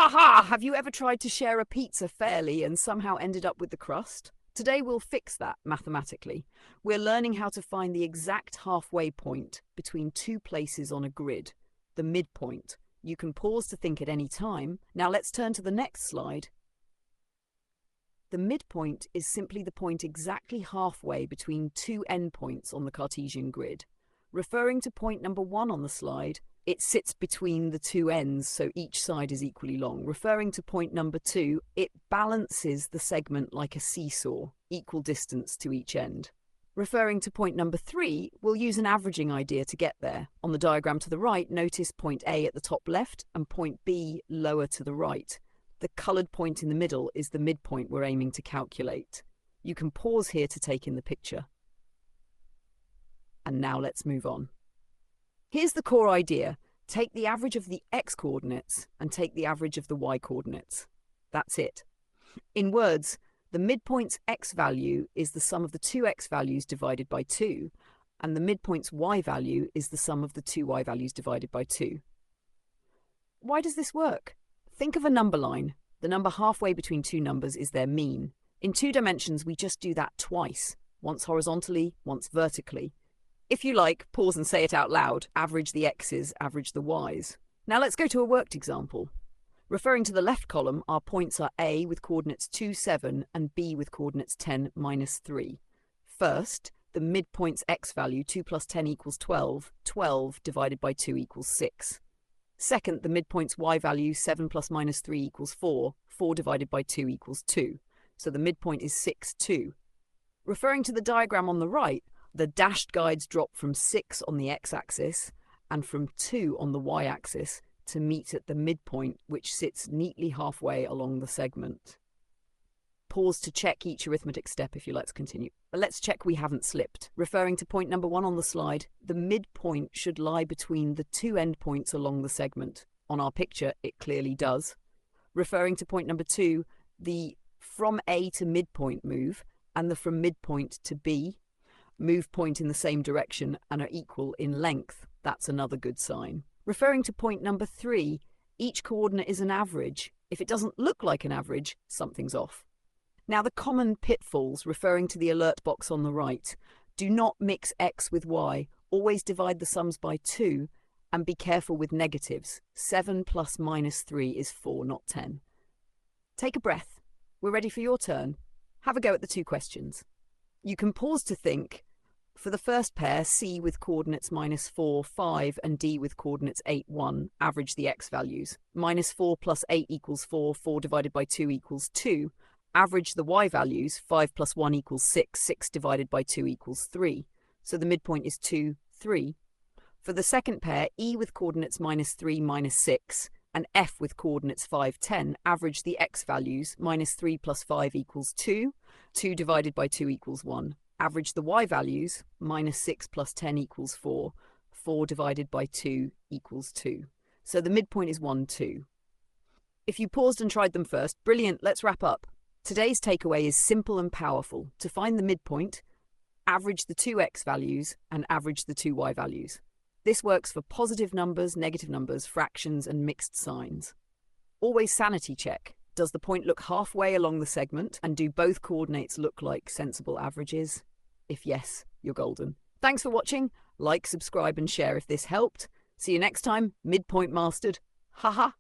Ha ha! Have you ever tried to share a pizza fairly and somehow ended up with the crust? Today we'll fix that mathematically. We're learning how to find the exact halfway point between two places on a grid, the midpoint. You can pause to think at any time. Now let's turn to the next slide. The midpoint is simply the point exactly halfway between two endpoints on the Cartesian grid. Referring to point number 1 on the slide, it sits between the two ends, so each side is equally long. Referring to point number 2, it balances the segment like a seesaw, equal distance to each end. Referring to point number 3, we'll use an averaging idea to get there. On the diagram to the right, notice point A at the top left and point B lower to the right. The coloured point in the middle is the midpoint we're aiming to calculate. You can pause here to take in the picture. And now let's move on. Here's the core idea. Take the average of the x-coordinates and take the average of the y-coordinates. That's it. In words, the midpoint's x value is the sum of the two x values divided by 2, and the midpoint's y value is the sum of the two y values divided by 2. Why does this work? Think of a number line. The number halfway between two numbers is their mean. In 2 dimensions, we just do that twice, once horizontally, once vertically. If you like, pause and say it out loud. Average the x's, average the y's. Now let's go to a worked example. Referring to the left column, our points are A with coordinates 2, 7 and B with coordinates 10, minus 3. First, the midpoint's x value, 2 plus 10 equals 12. 12 divided by 2 equals 6. Second, the midpoint's y value, 7 plus minus 3 equals 4. 4 divided by 2 equals 2. So the midpoint is 6, 2. Referring to the diagram on the right, the dashed guides drop from 6 on the x-axis and from 2 on the y-axis to meet at the midpoint, which sits neatly halfway along the segment. Pause to check each arithmetic step if you like to continue. But let's check we haven't slipped. Referring to point number 1 on the slide, the midpoint should lie between the two endpoints along the segment. On our picture, it clearly does. Referring to point number 2, the from A to midpoint move and the from midpoint to B move point in the same direction and are equal in length. That's another good sign. Referring to point number 3, each coordinate is an average. If it doesn't look like an average, something's off. Now the common pitfalls, referring to the alert box on the right. Do not mix x with y. Always divide the sums by 2 and be careful with negatives. 7 plus minus 3 is 4, not 10. Take a breath. We're ready for your turn. Have a go at the 2 questions. You can pause to think. For the first pair, C with coordinates minus 4, 5 and D with coordinates 8, 1, average the x values. Minus 4 plus 8 equals 4, 4 divided by 2 equals 2. Average the y values, 5 plus 1 equals 6, 6 divided by 2 equals 3. So the midpoint is 2, 3. For the second pair, E with coordinates minus 3, minus 6 and F with coordinates 5, 10, average the x values, minus 3 plus 5 equals 2, 2 divided by 2 equals 1. Average the y values, minus 6 plus 10 equals 4, 4 divided by 2 equals 2. So the midpoint is 1, 2. If you paused and tried them first, brilliant, let's wrap up. Today's takeaway is simple and powerful. To find the midpoint, average the two x values and average the two y values. This works for positive numbers, negative numbers, fractions and mixed signs. Always sanity check. Does the point look halfway along the segment and do both coordinates look like sensible averages? If yes, you're golden. Thanks for watching. Like, subscribe and share if this helped. See you next time. Midpoint mastered. Haha.